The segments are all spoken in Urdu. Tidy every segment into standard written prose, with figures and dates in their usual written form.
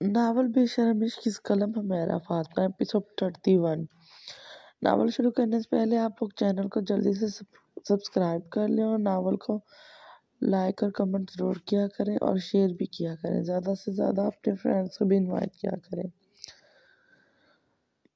ناول بے شرم عشق کس قلم ہمیرا فاطمہ ایپیسوڈ 31۔ ناول شروع کرنے سے پہلے آپ لوگ چینل کو جلدی سے سبسکرائب کر لیں اور ناول کو لائک اور کمنٹ ضرور کیا کریں اور شیئر بھی کیا کریں، زیادہ سے زیادہ اپنے فرینڈس کو بھی انوائٹ کیا کریں۔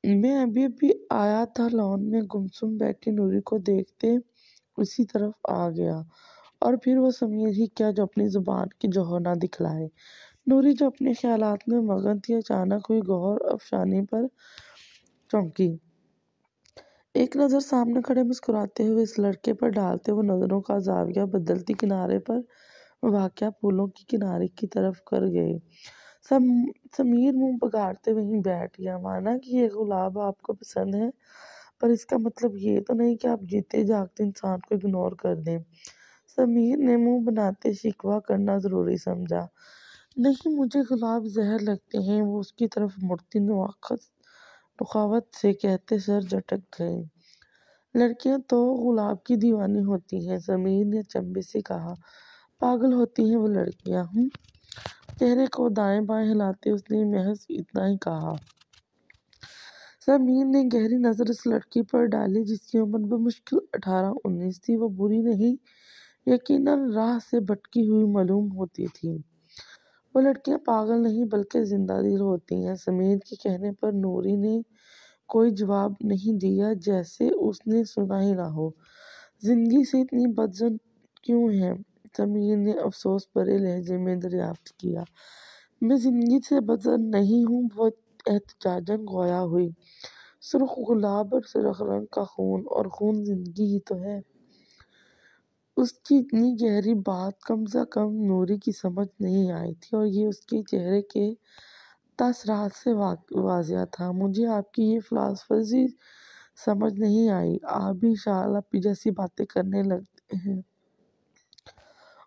میں ابھی آیا تھا، لان میں گمسم بیٹھی نوری کو دیکھتے اسی طرف آ گیا، اور پھر وہ سمیر ہی کیا جو اپنی زبان کی جوہر نہ دکھلائے۔ نوری جو اپنے خیالات میں مگن تھی اچانک ہوئی گوہر افشانی پر چونکی۔ ایک نظر سامنے کھڑے مسکراتے ہوئے اس لڑکے پر ڈالتے وہ نظروں کا زاویہ بدلتی کنارے پر واقع پھولوں کی کناری کی طرف کر گئے۔ سمیر منہ بگاڑتے وہیں بیٹھ گیا، مانا کہ یہ گلاب آپ کو پسند ہے، پر اس کا مطلب یہ تو نہیں کہ آپ جیتے جاگتے انسان کو اگنور کر دیں۔ سمیر نے منہ بناتے شکوہ کرنا ضروری سمجھا۔ نہیں، مجھے گلاب زہر لگتے ہیں، وہ اس کی طرف مڑتی نخوت سے کہتے سر جھٹک گئے۔ لڑکیاں تو گلاب کی دیوانی ہوتی ہیں، سمیر نے چنبے سے کہا۔ پاگل ہوتی ہیں وہ لڑکیاں۔ چہرے کو دائیں بائیں ہلاتے اس نے محض اتنا ہی کہا۔ سمیر نے گہری نظر اس لڑکی پر ڈالی جس کی عمر بمشکل 18-19 تھی۔ وہ بری نہیں، یقیناً راہ سے بھٹکی ہوئی معلوم ہوتی تھی۔ وہ لڑکیاں پاگل نہیں بلکہ زندہ دل ہوتی ہیں۔ سمیر کے کہنے پر نوری نے کوئی جواب نہیں دیا، جیسے اس نے سنا ہی نہ ہو۔ زندگی سے اتنی بدظن کیوں ہیں؟ سمیر نے افسوس بھرے لہجے میں دریافت کیا۔ میں زندگی سے بدظن نہیں ہوں، وہ احتجاجاً گویا ہوئی۔ سرخ گلاب اور سرخ رنگ کا خون، اور خون زندگی ہی تو ہے۔ اس کی اتنی گہری بات کم سے کم نوری کی سمجھ نہیں آئی تھی، اور یہ اس کے چہرے کے تاثرات سے واضح تھا۔ مجھے آپ کی یہ فلسفی سمجھ نہیں آئی، آپ بھی شال اپی جیسی باتیں کرنے لگتے ہیں۔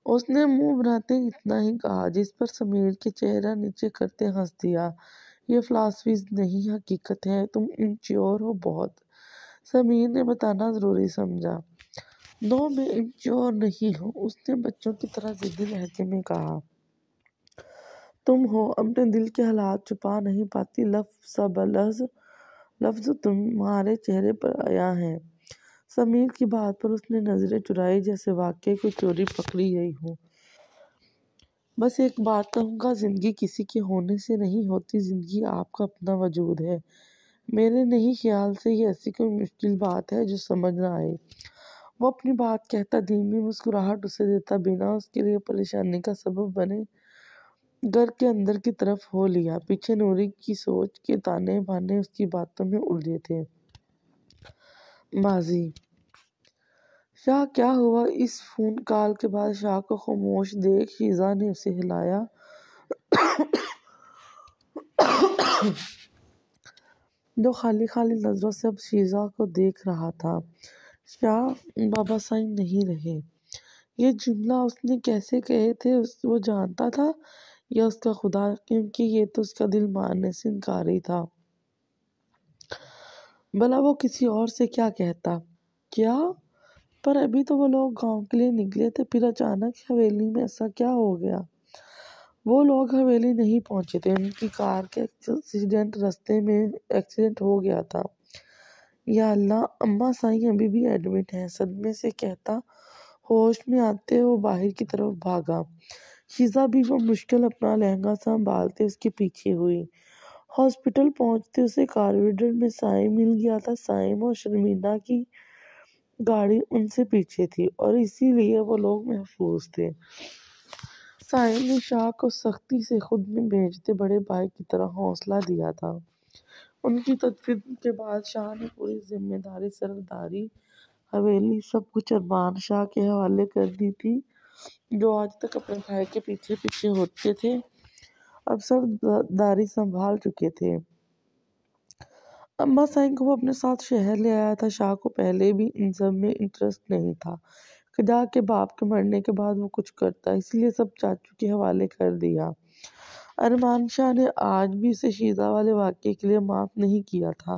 اس نے منہ بناتے اتنا ہی کہا، جس پر سمیر کے چہرہ نیچے کرتے ہنس دیا۔ یہ فلسفیز نہیں، حقیقت ہے، تم امچیور ہو بہت، سمیر نے بتانا ضروری سمجھا۔ نو، میں امچیور نہیں ہوں، اس نے بچوں کی طرح ضدی لہجے میں کہا۔ تم ہو، اپنے دل کے حالات چھپا نہیں پاتی، لفظ تمہارے چہرے پر عیاں ہیں۔ سمیر کی بات پر اس نے نظریں چرائی، جیسے واقعی کوئی چوری پکڑی گئی ہو۔ بس ایک بات کہوں گا، زندگی کسی کے ہونے سے نہیں ہوتی، زندگی آپ کا اپنا وجود ہے۔ میرے نہیں خیال سے یہ ایسی کوئی مشکل بات ہے جو سمجھ نہ آئے۔ وہ اپنی بات کہتا، دھیمی مسکراہٹ اسے دیتا بنا اس کے لیے پریشانی کا سبب بنے، گھر کے اندر کی طرف ہو لیا۔ پیچھے نوری کی سوچ کے تانے بانے اس کی باتوں میں الجھے تھے۔ ماضی۔ شاہ کیا ہوا؟ اس فون کال کے بعد شاہ کو خاموش دیکھ شیزا نے اسے ہلایا۔ جو خالی خالی نظروں سے اب شیزا کو دیکھ رہا تھا۔ شاہ بابا سائیں نہیں رہے۔ یہ جملہ اس نے کیسے کہے تھے وہ جانتا تھا، یا اس کا خدا، کیونکہ یہ تو اس کا دل ماننے سے انکاری تھا۔ بھلا وہ کسی اور سے کیا کہتا؟ کیا؟ پر ابھی تو وہ لوگ گاؤں کے لیے نکلے تھے، پھر اچانک حویلی میں ایسا کیا ہو گیا؟ وہ لوگ حویلی نہیں پہنچے تھے، ان کی کار کے راستے میں ایکسیڈنٹ ہو گیا تھا۔ یا اللہ، اماں سائیں ابھی بھی ایڈمٹ ہیں، صدمے سے کہتا۔ ہوش میں آتے وہ باہر کی طرف بھاگا۔ شیزا بھی بمشکل اپنا لہنگا سنبھالتے اس کے پیچھے ہوئی۔ ہاسپٹل پہنچتے اسے کارریڈور میں سائیں مل گیا تھا۔ سائیں اور شرمیلا کی گاڑی ان سے پیچھے تھی، اور اسی لیے وہ لوگ محفوظ تھے۔ سائیں نے شاہ کو سختی سے خود میں بھیجتے بڑے بھائی کی طرح حوصلہ دیا تھا۔ ان کی تدفین کے بعد شاہ نے پوری ذمہ داری، سرداری، حویلی، سب کچھ ارمان شاہ کے حوالے کر دی تھی، جو آج تک اپنے بھائی کے پیچھے پیچھے ہوتے تھے، اب سرداری سنبھال چکے تھے۔ اماں سائیں کو وہ اپنے ساتھ شہر لے آیا تھا۔ شاہ کو پہلے بھی ان سب میں انٹرسٹ نہیں تھا، خدا کے باپ کے مرنے کے بعد وہ کچھ کرتا، اس لیے سب چاچو کے حوالے کر دیا۔ ارمان شاہ نے آج بھی اسے شیزا والے واقعے کے لیے معاف نہیں کیا تھا۔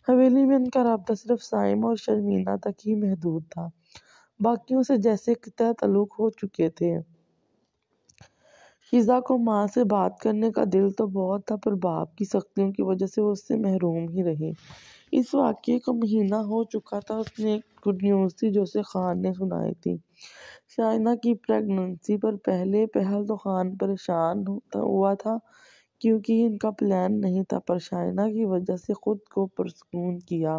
حویلی میں ان کا رابطہ صرف سائیں اور شرمیلا تک ہی محدود تھا، باقیوں سے جیسے قطع تعلق ہو چکے تھے۔ شیزا کو ماں سے بات کرنے کا دل تو بہت تھا، پر باپ کی سختیوں کی وجہ سے وہ اس سے محروم ہی رہی۔ اس واقعے کو مہینہ ہو چکا تھا، اس نے ایک گڈ نیوز تھی جو اسے خان نے سنائی تھی۔ شائنہ کی پریگننسی پر پہلے پہل تو خان پریشان ہوا تھا، کیونکہ ان کا پلان نہیں تھا، پر شائنہ کی وجہ سے خود کو پرسکون کیا،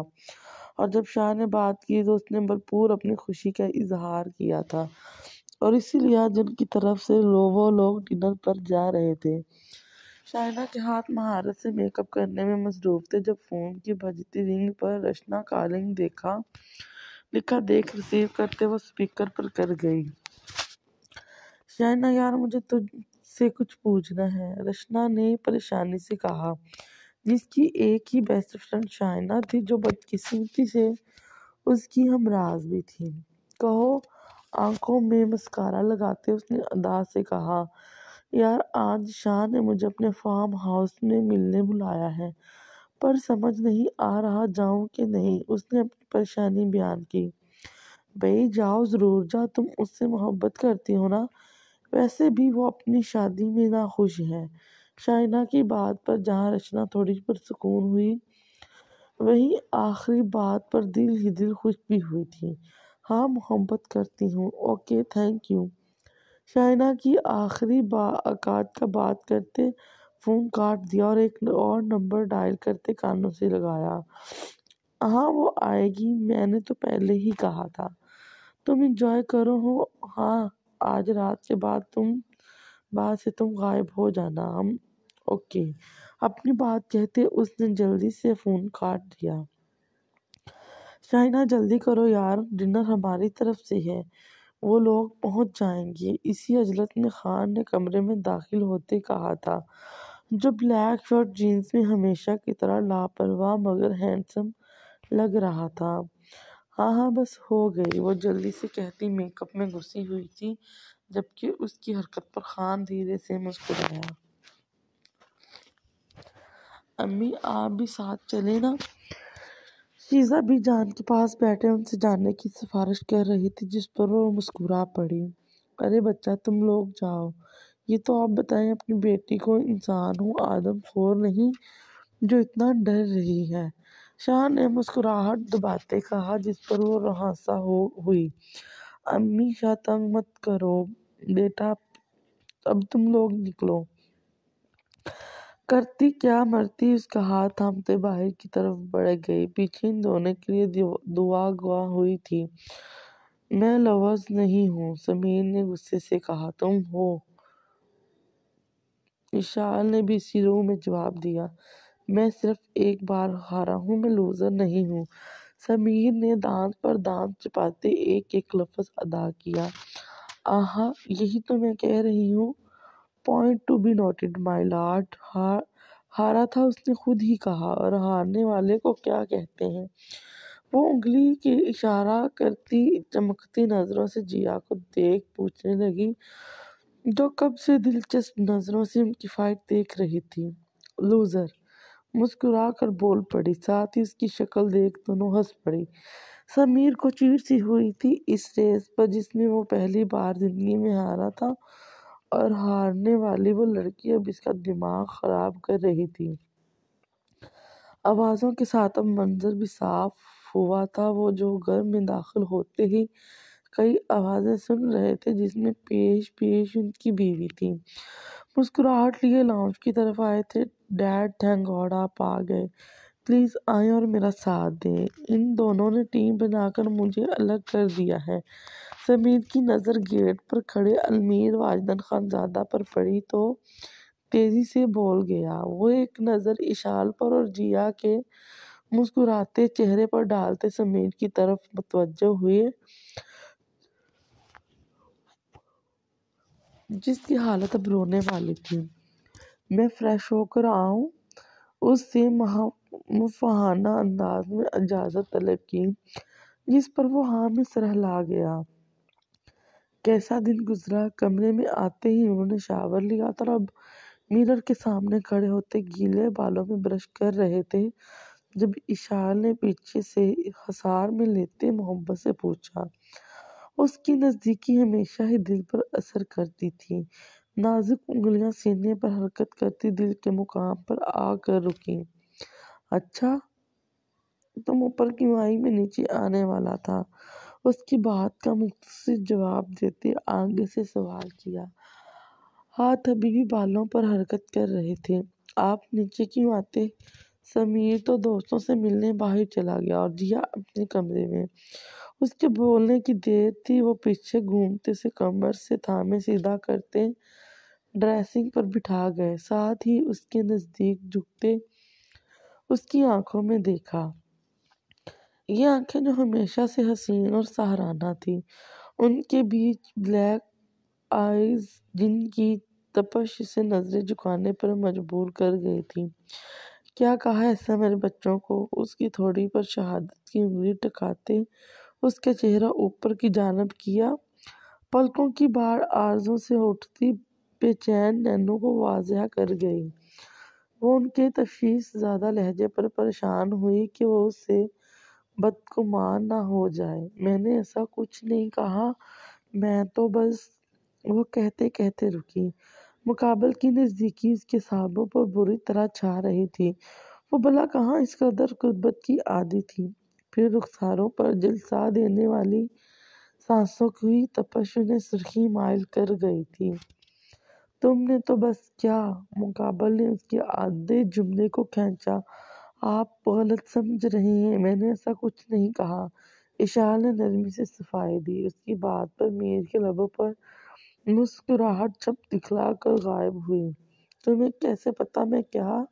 اور جب شاہ نے بات کی تو اس نے بھرپور اپنی خوشی کا اظہار کیا تھا، اور اسی لیے آج ان کی طرف سے وہ لوگ ڈنر پر جا رہے تھے۔ شائنہ کے ہاتھ مہارت سے میک اپ کرنے میں مصروف تھے جب فون کی بجتی رنگ پر رشنا کالنگ لکھا دیکھ ریسیو کرتے وہ اسپیکر پر کر گئی۔ شائنہ یار، مجھے تجھ سے کچھ پوچھنا ہے، رشنا نے پریشانی سے کہا، جس کی ایک ہی بیسٹ فرینڈ شائنہ تھی جو بدقسمتی سے اس کی ہمراز بھی تھی۔ کہو، آنکھوں میں مسکارا لگاتے اس نے ادا سے کہا، یار آج شاہ نے مجھے اپنے فارم ہاؤس میں ملنے بلایا ہے، پر سمجھ نہیں آ رہا جاؤں کہ نہیں۔ اس نے اپنی پریشانی بیان کی۔ بھئی جاؤ، ضرور جاؤ، تم اس سے محبت کرتی ہو نا، ویسے بھی وہ اپنی شادی میں ناخوش ہے۔ شائنہ کی بات پر جہاں رچنا تھوڑی پرسکون ہوئی، وہیں آخری بات پر دل ہی دل خوش بھی ہوئی تھی۔ ہاں محبت کرتی ہوں، اوکے تھینک یو۔ شائنہ کی آخری کا بات کرتے فون کاٹ دیا اور ایک اور نمبر ڈائل کرتے کانوں سے لگایا۔ ہاں وہ آئے گی، میں نے تو پہلے ہی کہا تھا۔ تم انجوائے کرو ہو، ہاں آج رات کے بعد سے تم غائب ہو جانا، ہم اوکے۔ اپنی بات کہتے اس نے جلدی سے فون کاٹ دیا۔ شائنہ جلدی کرو یار، ڈنر ہماری طرف سے ہے، وہ لوگ پہنچ جائیں گے۔ اسی عجلت میں خان نے کمرے میں داخل ہوتے کہا تھا، جو بلیک شرٹ جینز میں ہمیشہ کی طرح لاپرواہ مگر ہینڈسم لگ رہا تھا۔ ہاں بس ہو گئی، وہ جلدی سے کہتی میک اپ میں گھسی ہوئی تھی، جبکہ اس کی حرکت پر خان دھیرے سے مسکرایا۔ امی آپ بھی ساتھ چلیں نا؟ شیزا بھی جان کے پاس بیٹھے ان سے جانے کی سفارش کر رہی تھی، جس پر وہ مسکرا پڑی۔ ارے بچہ تم لوگ جاؤ، یہ تو آپ بتائیں اپنی بیٹی کو انسان ہوں، آدم خور نہیں جو اتنا ڈر رہی ہے۔ شاہ نے مسکراہٹ دباتے کہا، جس پر وہ رہنسا ہوئی۔ امی شاہ تنگ مت کرو بیٹا، اب تم لوگ نکلو۔ کرتی کیا مرتی، اس کا ہاتھ تھامتے باہر کی طرف بڑھ گئی۔ پیچھے ان دونوں کے لیے دعا گوا ہوئی تھی۔ میں لفظ نہیں ہوں، سمیر نے غصے سے کہا۔ تم ہو، اشال نے بھی اسی روح میں جواب دیا۔ میں صرف ایک بار ہارا ہوں، میں لوزر نہیں ہوں، سمیر نے دانت پر دانت چباتے ایک ایک لفظ ادا کیا۔ آہا یہی تو میں کہہ رہی ہوں، point to be noted my lord. ہارا تھا اس نے خود ہی کہا، اور ہارنے والے کو کیا کہتے ہیں؟ وہ انگلی کے اشارہ کرتی چمکتی نظروں سے جیا کو دیکھ پوچھنے لگی، جو کب سے دلچسپ نظروں سے ان کی فائٹ دیکھ رہی تھی۔ لوزر مسکرا کر بول پڑی، ساتھ ہی اس کی شکل دیکھ دونوں ہنس پڑی۔ سمیر کو چیڑ سی ہوئی تھی اس ریس پر جس میں وہ پہلی بار زندگی میں ہارا تھا، اور ہارنے والی وہ لڑکی اب اس کا دماغ خراب کر رہی تھی۔ آوازوں کے ساتھ اب منظر بھی صاف ہوا تھا۔ وہ جو گھر میں داخل ہوتے ہی کئی آوازیں سن رہے تھے، جس میں پیش ان کی بیوی تھی۔ مسکراہٹ لیے لاؤنج کی طرف آئے تھے۔ ڈیڈ تھینک گاڈ آپ آ گئے، پلیز آئیں اور میرا ساتھ دیں، ان دونوں نے ٹیم بنا کر مجھے الگ کر دیا ہے۔ سمیر کی نظر گیٹ پر کھڑے المیر واجدن خان زادہ پر پڑی تو تیزی سے بول گیا۔ وہ ایک نظر اشال پر اور جیا کے مسکراتے چہرے پر ڈالتے سمیر کی طرف متوجہ ہوئے، جس کی حالت اب رونے والی تھی۔ میں فریش ہو کر آؤں؟ اس سے مفاہانہ انداز میں اجازت طلب کی، جس پر وہ ہاں میں سرہلا گیا۔ کیسا دن گزرا؟ کمرے میں آتے ہی انہوں نے شاور لیا تھا اور اب میرر کے سامنے کھڑے ہوتے گیلے بالوں میں برش کر رہے تھے، جب اشال نے پیچھے سے حصار میں لیتے محبت سے پوچھا۔ اس کی نزدیکی ہمیشہ ہی دل پر اثر کرتی تھی، نازک انگلیاں سینے پر حرکت کرتی دل کے مقام پر آ کر رکی۔ اچھا تم اوپر کیوں آئی؟ میں نیچے آنے والا تھا، اس کی بات کا مختصر جواب دیتے آگے سے سوال کیا۔ ہاتھ ابھی بھی بالوں پر حرکت کر رہے تھے۔ آپ نیچے کیوں آتے؟ سمیر تو دوستوں سے ملنے باہر چلا گیا اور جیا اپنے کمرے میں۔ اس کے بولنے کی دیر تھی، وہ پیچھے گھومتے سے کمر سے تھامے سیدھا کرتے ڈریسنگ پر بٹھا گئے، ساتھ ہی اس کے نزدیک جھکتے اس کی آنکھوں میں دیکھا۔ یہ آنکھیں جو ہمیشہ سے حسین اور سحرانہ تھیں، ان کے بیچ بلیک آئیز جن کی تپش اسے نظریں جھکانے پر مجبور کر گئی تھی۔ کیا کہا ایسا میرے بچوں کو؟ اس کی تھوڑی پر شہادت کی انگلی ٹکاتے اس کا چہرہ اوپر کی جانب کیا۔ پلکوں کی باڑ آرزو سے اٹھتی بے چین نینوں کو واضح کر گئی۔ وہ ان کے تشویش زدہ لہجے پر پریشان ہوئی کہ وہ اس سے بدگمان نہ ہو جائے۔ میں نے ایسا کچھ نہیں کہا، میں تو بس… وہ کہتے کہتے رکی۔ مقابل کی نزدیکی اس کے سانبوں پر بری طرح چھا رہی تھی۔ وہ بھلا کہاں اس قدر غربت کی عادی تھی؟ پھر رخساروں پر جلسہ دینے والی سانسوں کی تپش انہیں سرخی مائل کر گئی تھی۔ تم نے تو بس… کیا؟ مقابل نے اس کے آدھے جملے کو کھینچا۔ آپ غلط سمجھ رہے ہیں، میں نے ایسا کچھ نہیں کہا۔ اشال نے نرمی سے صفائی دی۔ اس کی بات پر میر کے لبوں پر مسکراہٹ جھپ دکھلا کر غائب ہوئی۔ تمہیں کیسے پتا میں کیا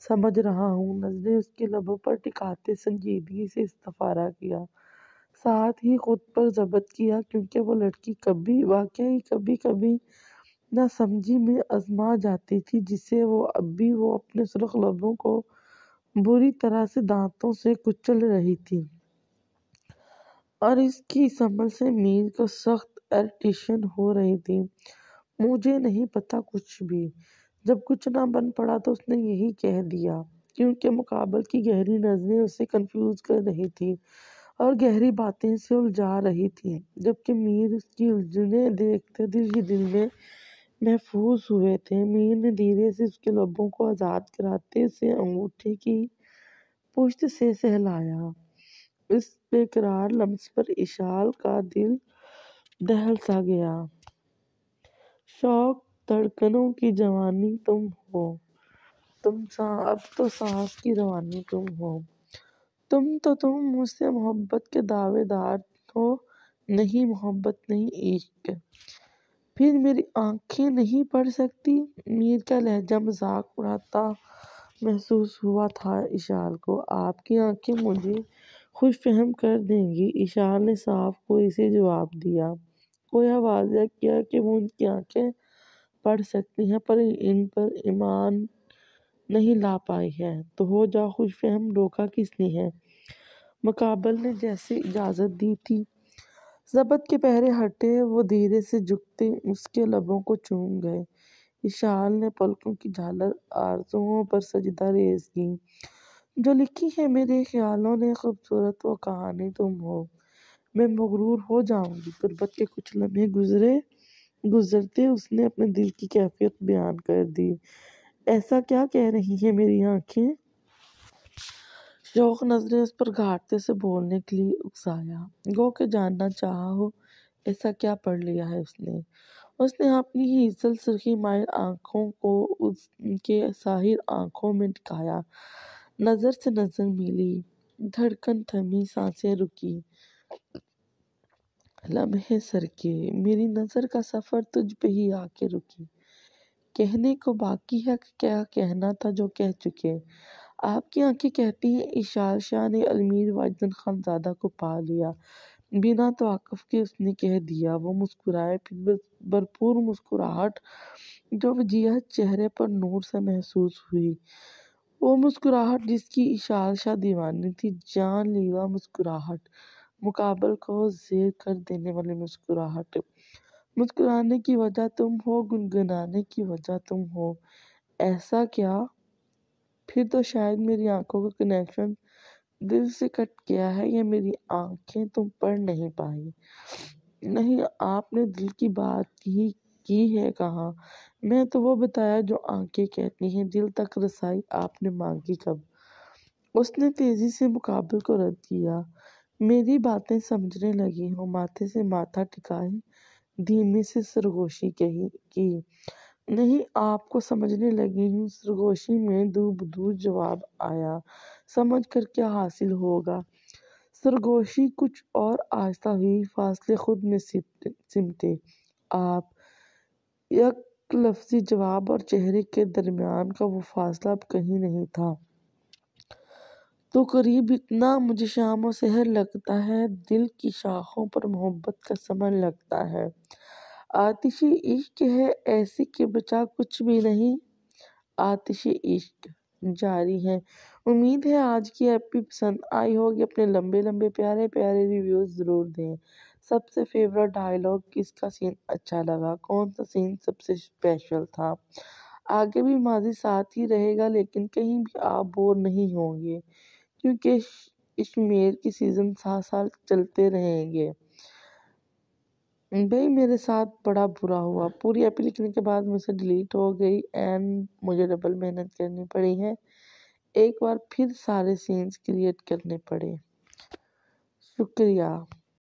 سمجھ رہا ہوں؟ نظریں اس کے لبوں پر ٹکاتے سنجیدگی سے استفارہ کیا، ساتھ ہی خود پر ضبط کیا، کیونکہ وہ لڑکی واقعی کبھی کبھی نہ سمجھی میں ازما جاتی تھی، جسے اب بھی وہ اپنے سرخ لبوں کو بری طرح سے دانتوں سے کچل رہی تھی۔ اور اس کی اس عمل سے میر کو سخت اریٹیشن ہو رہی تھی۔ مجھے نہیں پتا کچھ بھی۔ جب کچھ نہ بن پڑا تو اس نے یہی کہہ دیا، کیونکہ مقابل کی گہری نظریں اسے کنفیوز کر رہی تھیں اور گہری باتیں اسے الجھا رہی تھیں، جبکہ میر اس کی الجھنیں دیکھتے دل ہی دل میں محفوظ ہوئے تھے۔ میر نے دھیرے سے اس کے لبوں کو آزاد کراتے اسے انگوٹھے کی پشت سے سہلایا۔ اس بے قرار لمس پر اشال کا دل دہل سا گیا۔ شوق دھڑکنوں کی جوانی تم ہو، اب تو سانس کی روانی تم ہو۔ تم مجھ سے محبت کے دعوے دار ہو۔ نہیں محبت نہیں، عشق۔ پھر میری آنکھیں نہیں پڑھ سکتی؟ میر کا لہجہ مذاق اڑاتا محسوس ہوا تھا اشال کو۔ آپ کی آنکھیں مجھے خوش فہم کر دیں گی، اشال نے صاف کوئی سے جواب دیا، گویا واضح کیا کہ وہ ان کی آنکھیں پڑھ سکتی ہیں پر ان پر ایمان نہیں لا پائی ہے۔ تو ہو جاؤ خوش فہم، روکا کس نے ہے؟ مقابل نے جیسے اجازت دی تھی۔ ضبط کے پہرے ہٹے، وہ دھیرے سے جھکتے اس کے لبوں کو چوم گئے۔ اشال نے پلکوں کی جھالر آرزوؤں پر سجدہ ریز کی۔ جو لکھی ہے میرے خیالوں نے، خوبصورت وہ کہانی تم ہو۔ میں مغرور ہو جاؤں گی۔ غربت کے کچھ لمحے گزرتے اس نے اپنے دل کی کیفیت بیان کر دی۔ ایسا کیا کہہ رہی ہیں میری آنکھیں؟ شوق نظریں اس پر گھارتے سے بولنے کے لیے اکسایا۔ گو کہ جاننا چاہا ہو، ایسا کیا پڑھ لیا ہے اس نے؟ اس نے اپنی ہی ازل سرخی مائل آنکھوں کو اس کے ساحر آنکھوں میں ٹکایا، نظر سے نظر ملی، دھڑکن تھمی، سانسیں رکی، لمحے سرکے، میری نظر کا سفر تجھ پہ ہی آ کے رکی۔ کہنے کو باقی ہے کہ کیا کہنا تھا جو کہہ چکے۔ آپ کی آنکھیں کہتی ہیں، اشال شاہ نے المیر واجد خان زادہ کو پا لیا۔ بنا توقف کے اس نے کہہ دیا۔ وہ مسکرائے، پھر بھرپور مسکراہٹ جو وجیہت چہرے پر نور سے محسوس ہوئی، وہ مسکراہٹ جس کی اشال شاہ دیوانی تھی، جان لیوا مسکراہٹ، مقابل کو زیر کر دینے والی مسکراہٹ۔ مسکرانے کی وجہ تم ہو، گنگنانے کی وجہ تم ہو۔ ایسا کیا؟ پھر تو شاید میری آنکھوں کا کنیکشن دل سے کٹ گیا ہے، یا میری آنکھیں تم پڑھ نہیں پائی۔ نہیں، آپ نے دل کی بات ہی کی ہے کہاں؟ میں تو وہ بتایا جو آنکھیں کہتی ہیں، دل تک رسائی آپ نے مانگی کب؟ اس نے تیزی سے مقابل کو رد کیا۔ میری باتیں سمجھنے لگی ہو؟ ماتھے سے ماتھا ٹکائے دھیمے سے سرگوشی کی۔ نہیں، آپ کو سمجھنے لگی ہوں۔ سرگوشی میں دو بدو جواب آیا۔ سمجھ کر کیا حاصل ہوگا؟ سرگوشی کچھ اور آہستہ ہوئی، فاصلے خود میں سمٹے۔ آپ یک لفظی جواب اور چہرے کے درمیان کا وہ فاصلہ اب کہیں نہیں تھا۔ تو قریب اتنا مجھے شام و سحر لگتا ہے، دل کی شاخوں پر محبت کا ثمر لگتا ہے۔ آتشِ عشق ہے ایسی کہ بچا کچھ بھی نہیں۔ آتشِ عشق جاری ہے۔ امید ہے آج کی ایپی پسند آئی ہوگی۔ اپنے لمبے لمبے پیارے پیارے ریویوز ضرور دیں۔ سب سے فیورٹ ڈائلاگ کس کا سین اچھا لگا؟ کون سا سین سب سے اسپیشل تھا؟ آگے بھی ماضی ساتھ ہی رہے گا، لیکن کہیں بھی آپ بور نہیں ہوں گے، کیونکہ اشمیر کی سیزن 7 سال چلتے رہیں گے۔ بھئی میرے ساتھ بڑا برا ہوا، پوری ایپی لکھنے کے بعد مجھ سے ڈیلیٹ ہو گئی اینڈ مجھے ڈبل محنت کرنی پڑی ہے، ایک بار پھر سارے سینز کریٹ کرنے پڑے۔ شکریہ۔